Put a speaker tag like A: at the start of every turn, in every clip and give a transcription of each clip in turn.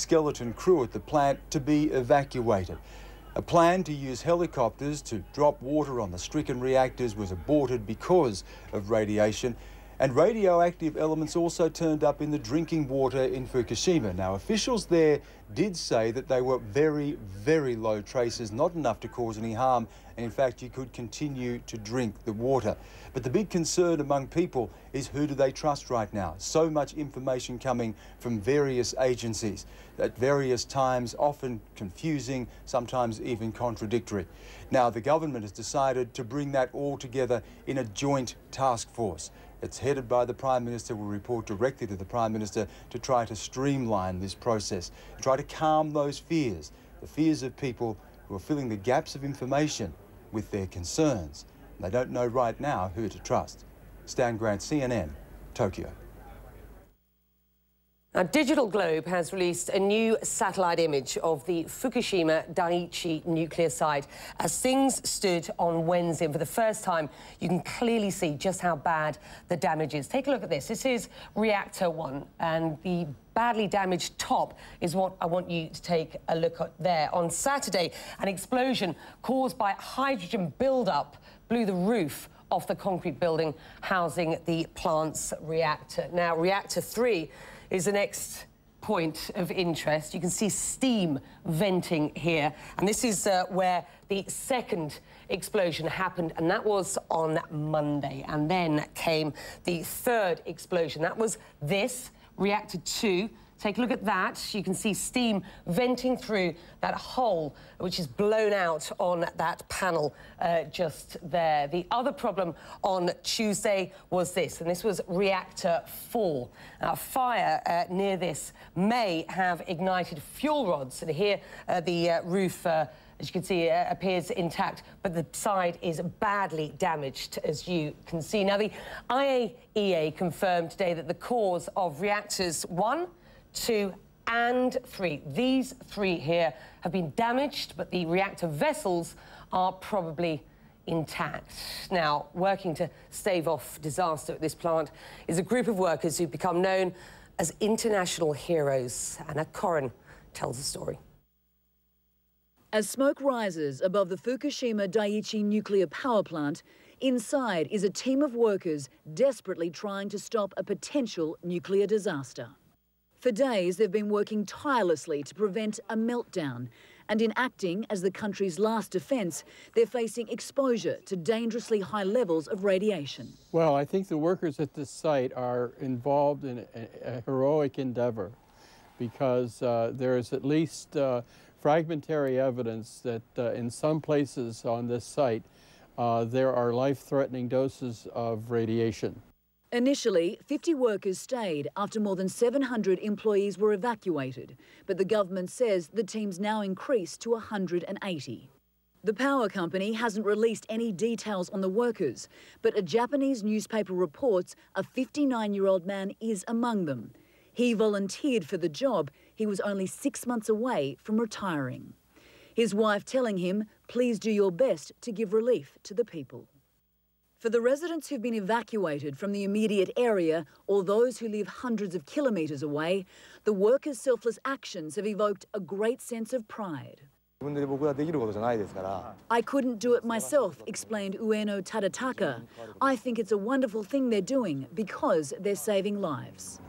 A: skeleton crew at the plant to be evacuated. A plan to use helicopters to drop water on the stricken reactors was aborted because of radiation, and radioactive elements also turned up in the drinking water in Fukushima. Now, officials there did say that they were very, very low traces, not enough to cause any harm, and in fact you could continue to drink the water. But the big concern among people is, who do they trust right now? So much information coming from various agencies at various times, often confusing, sometimes even contradictory. Now, the government has decided to bring that all together in a joint task force. It's headed by the Prime Minister, will report directly to the Prime Minister to try to streamline this process, to try to calm those fears, the fears of people who are filling the gaps of information with their concerns. And they don't know right now who to trust. Stan Grant, CNN, Tokyo.
B: Now, Digital Globe has released a new satellite image of the Fukushima Daiichi nuclear site. As things stood on Wednesday, and for the first time, you can clearly see just how bad the damage is. Take a look at this. This is reactor 1, and the badly damaged top is what I want you to take a look at there. On Saturday, an explosion caused by hydrogen buildup blew the roof off the concrete building housing the plant's reactor. Now, reactor 3 is the next point of interest. You can see steam venting here, and this is where the second explosion happened, and that was on Monday. And then came the third explosion. That was this, reactor 2. Take a look at that. You can see steam venting through that hole, which is blown out on that panel just there. The other problem on Tuesday was this, and this was reactor 4. Fire near this may have ignited fuel rods, and here the roof, as you can see, appears intact, but the side is badly damaged, as you can see. Now, the IAEA confirmed today that the cause of reactors 1, 2 and 3. These 3 here have been damaged, but the reactor vessels are probably intact. Now, working to stave off disaster at this plant is a group of workers who've become known as international heroes. Anna Corrin tells the story.
C: As smoke rises above the Fukushima Daiichi nuclear power plant, inside is a team of workers desperately trying to stop a potential nuclear disaster. For days, they've been working tirelessly to prevent a meltdown, and in acting as the country's last defence, they're facing exposure to dangerously high levels of radiation.
D: Well, I think the workers at this site are involved in a heroic endeavour, because there is at least fragmentary evidence that in some places on this site there are life-threatening doses of radiation.
C: Initially, 50 workers stayed after more than 700 employees were evacuated, but the government says the team's now increased to 180. The power company hasn't released any details on the workers, but a Japanese newspaper reports a 59-year-old man is among them. He volunteered for the job. He was only 6 months away from retiring. His wife telling him, please do your best to give relief to the people. For the residents who've been evacuated from the immediate area, or those who live hundreds of kilometres away, the workers' selfless actions have evoked a great sense of pride. I couldn't do it myself, explained Ueno Tadataka. I think it's a wonderful thing they're doing because they're saving lives.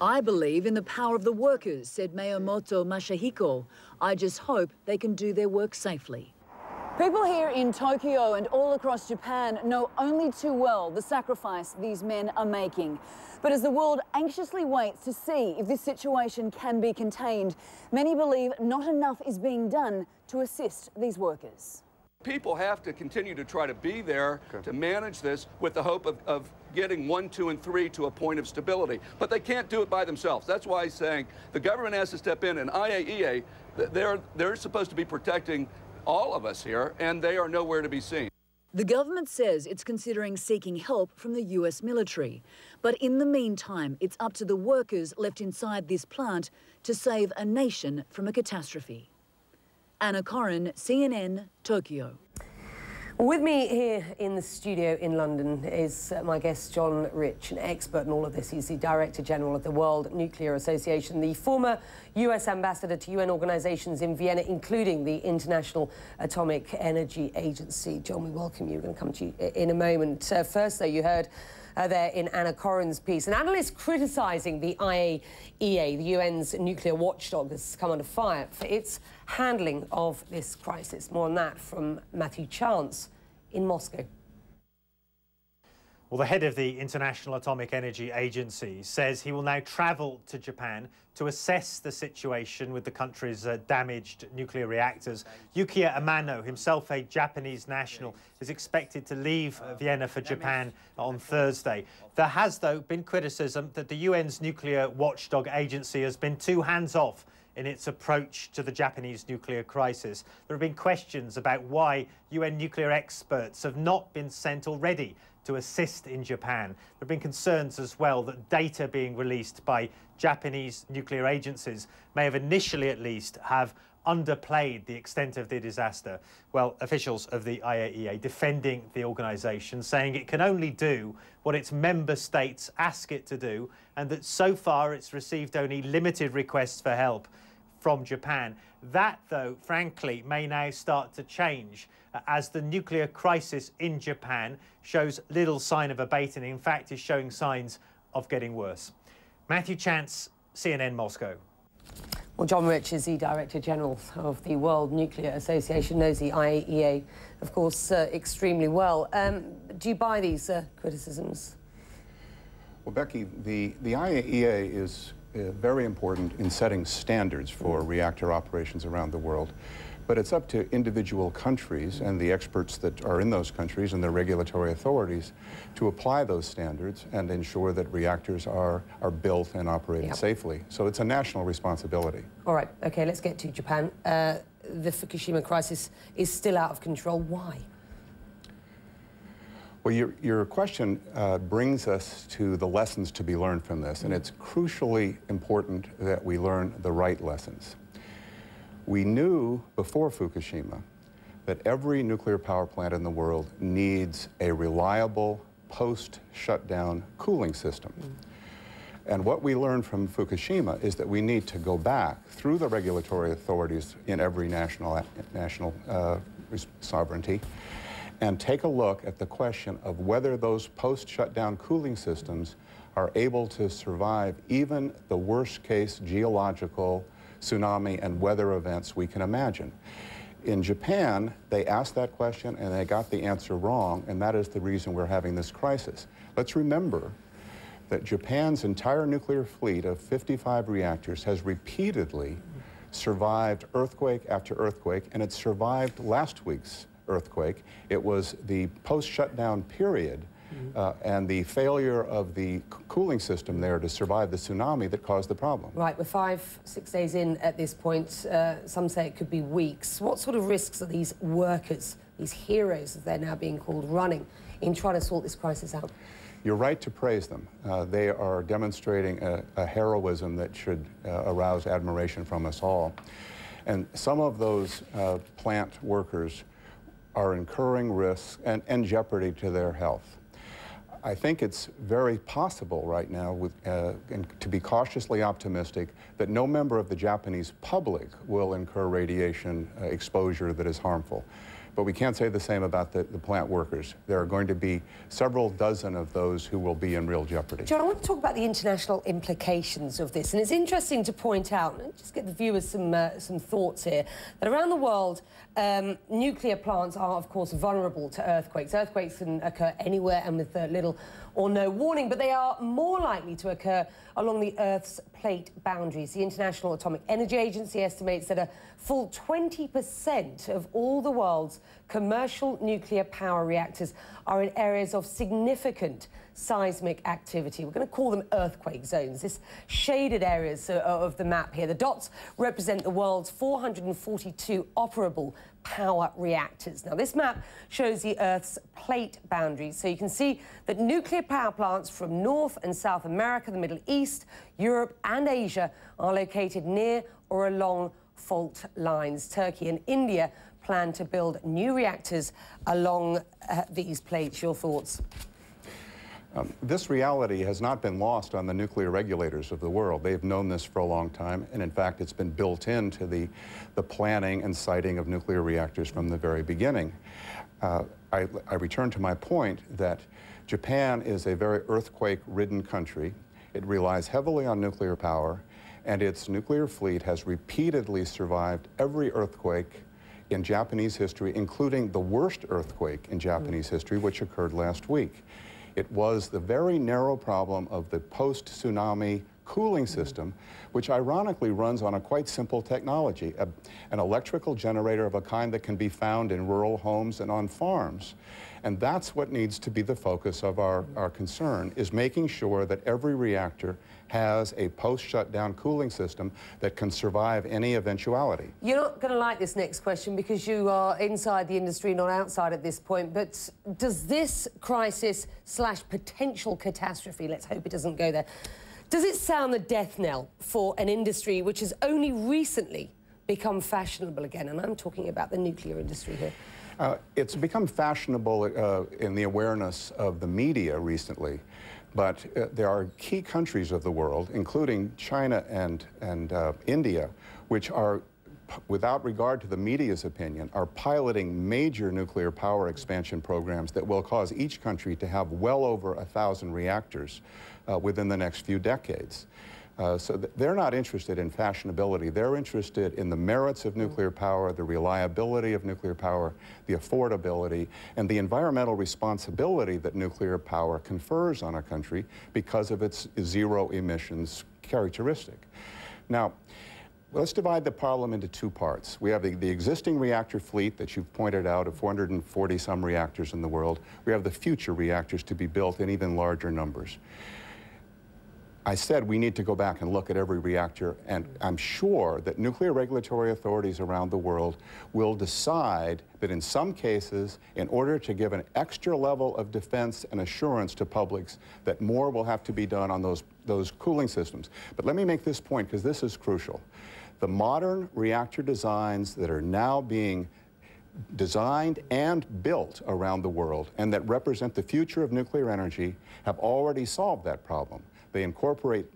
C: I believe in the power of the workers, said Miyamoto Masahiko. I just hope they can do their work safely. People here in Tokyo and all across Japan know only too well the sacrifice these men are making. But as the world anxiously waits to see if this situation can be contained, many believe not enough is being done to assist these workers.
E: People have to continue to try to be there to manage this with the hope of getting 1, 2, and 3 to a point of stability. But they can't do it by themselves. That's why he's saying the government has to step in, and IAEA, they're supposed to be protecting all of us here, and they are nowhere to be seen.
C: The government says it's considering seeking help from the US military. But in the meantime, it's up to the workers left inside this plant to save a nation from a catastrophe. Anna Corrin, CNN, Tokyo.
B: With me here in the studio in London is my guest, John Rich, an expert in all of this. He's the Director General of the World Nuclear Association, the former US Ambassador to UN organisations in Vienna, including the International Atomic Energy Agency. John, we welcome you. We're going to come to you in a moment. First, though, you heard there in Anna Corin's piece, an analyst criticising the IAEA, the UN's nuclear watchdog, has come under fire for its handling of this crisis. More on that from Matthew Chance in Moscow.
F: Well, the head of the International Atomic Energy Agency says he will now travel to Japan to assess the situation with the country's damaged nuclear reactors. Yukiya Amano, himself a Japanese national, is expected to leave Vienna for Japan on Thursday. There has, though, been criticism that the UN's nuclear watchdog agency has been too hands-off in its approach to the Japanese nuclear crisis. There have been questions about why UN nuclear experts have not been sent already to assist in Japan. There have been concerns as well that data being released by Japanese nuclear agencies may have initially, at least, have underplayed the extent of the disaster. Well, officials of the IAEA defending the organisation, saying it can only do what its member states ask it to do, and that so far it's received only limited requests for help from Japan. That, though, frankly, may now start to change as the nuclear crisis in Japan shows little sign of abating. In fact, is showing signs of getting worse. Matthew Chance, CNN Moscow.
B: Well, John Rich is the Director General of the World Nuclear Association, knows the IAEA, of course, extremely well. Do you buy these criticisms?
G: Well, Becky, the IAEA is very important in setting standards for reactor operations around the world. But it's up to individual countries and the experts that are in those countries and their regulatory authorities to apply those standards and ensure that reactors are built and operated safely. So it's a national responsibility. All
B: right, okay, let's get to Japan. The Fukushima crisis is still out of control. Why?
G: Well, your question brings us to the lessons to be learned from this, and it's crucially important that we learn the right lessons. We knew before Fukushima that every nuclear power plant in the world needs a reliable post-shutdown cooling system. And what we learned from Fukushima is that we need to go back through the regulatory authorities in every national sovereignty and take a look at the question of whether those post-shutdown cooling systems are able to survive even the worst-case geological, tsunami, and weather events we can imagine. In Japan, they asked that question and they got the answer wrong, and that is the reason we're having this crisis. Let's remember that Japan's entire nuclear fleet of 55 reactors has repeatedly survived earthquake after earthquake, and it survived last week's earthquake. It was the post-shutdown period and the failure of the cooling system there to survive the tsunami that caused the problem.
B: Right, we're 5-6 days in at this point. Some say it could be weeks. What sort of risks are these workers, these heroes as they're now being called, running in trying to sort this crisis out?
G: You're right to praise them. They are demonstrating a heroism that should arouse admiration from us all. And some of those plant workers are incurring risks and jeopardy to their health. I think it's very possible right now, and to be cautiously optimistic, that no member of the Japanese public will incur radiation exposure that is harmful. But we can't say the same about the plant workers. There are going to be several dozen of those who will be in real jeopardy.
B: John, I want to talk about the international implications of this. And it's interesting to point out, and just get the viewers some thoughts here, that around the world, nuclear plants are, of course, vulnerable to earthquakes. Earthquakes can occur anywhere and with little or no warning, but they are more likely to occur along the Earth's plate boundaries. The International Atomic Energy Agency estimates that a full 20% of all the world's commercial nuclear power reactors are in areas of significant seismic activity. We're going to call them earthquake zones. This shaded areas of the map here. The dots represent the world's 442 operable power reactors. Now, this map shows the Earth's plate boundaries, so you can see that nuclear power plants from North and South America, the Middle East, Europe and Asia are located near or along fault lines. Turkey and India plan to build new reactors along these plates. Your thoughts?
G: This reality has not been lost on the nuclear regulators of the world. They've known this for a long time, and in fact, it's been built into the planning and siting of nuclear reactors from the very beginning. I return to my point that Japan is a very earthquake-ridden country. It relies heavily on nuclear power, and its nuclear fleet has repeatedly survived every earthquake in Japanese history, including the worst earthquake in Japanese history, which occurred last week. It was the very narrow problem of the post-tsunami cooling system, which ironically runs on a quite simple technology, an electrical generator of a kind that can be found in rural homes and on farms. And that's what needs to be the focus of our concern, is making sure that every reactor has a post-shutdown cooling system that can survive any eventuality.
B: You're not going to like this next question because you are inside the industry, not outside at this point, but does this crisis / potential catastrophe, let's hope it doesn't go there, does it sound the death knell for an industry which has only recently become fashionable again? And I'm talking about the nuclear industry here.
G: It's become fashionable in the awareness of the media recently, but there are key countries of the world, including China and India, which are, without regard to the media's opinion, are piloting major nuclear power expansion programs that will cause each country to have well over 1,000 reactors within the next few decades. So they're not interested in fashionability. They're interested in the merits of nuclear power, the reliability of nuclear power, the affordability, and the environmental responsibility that nuclear power confers on a country because of its zero emissions characteristic. Now, let's divide the problem into two parts. We have the existing reactor fleet that you've pointed out of 440-some reactors in the world. We have the future reactors to be built in even larger numbers. I said we need to go back and look at every reactor, and I'm sure that nuclear regulatory authorities around the world will decide that in some cases, in order to give an extra level of defense and assurance to publics, that more will have to be done on those cooling systems. But let me make this point, because this is crucial. The modern reactor designs that are now being designed and built around the world and that represent the future of nuclear energy have already solved that problem. They incorporate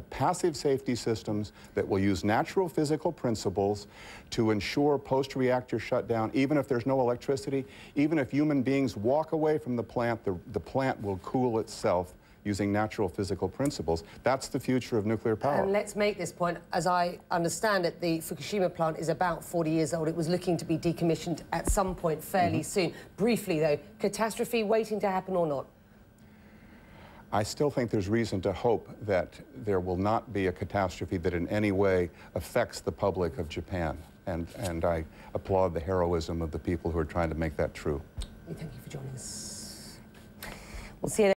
G: passive safety systems that will use natural physical principles to ensure post-reactor shutdown, even if there's no electricity, even if human beings walk away from the plant will cool itself using natural physical principles. That's the future of nuclear power.
B: And let's make this point. As I understand it, the Fukushima plant is about 40 years old. It was looking to be decommissioned at some point fairly soon. Briefly, though, catastrophe waiting to happen or not?
G: I still think there's reason to hope that there will not be a catastrophe that in any way affects the public of Japan. And I applaud the heroism of the people who are trying to make that true.
B: Thank you for joining us. We'll see you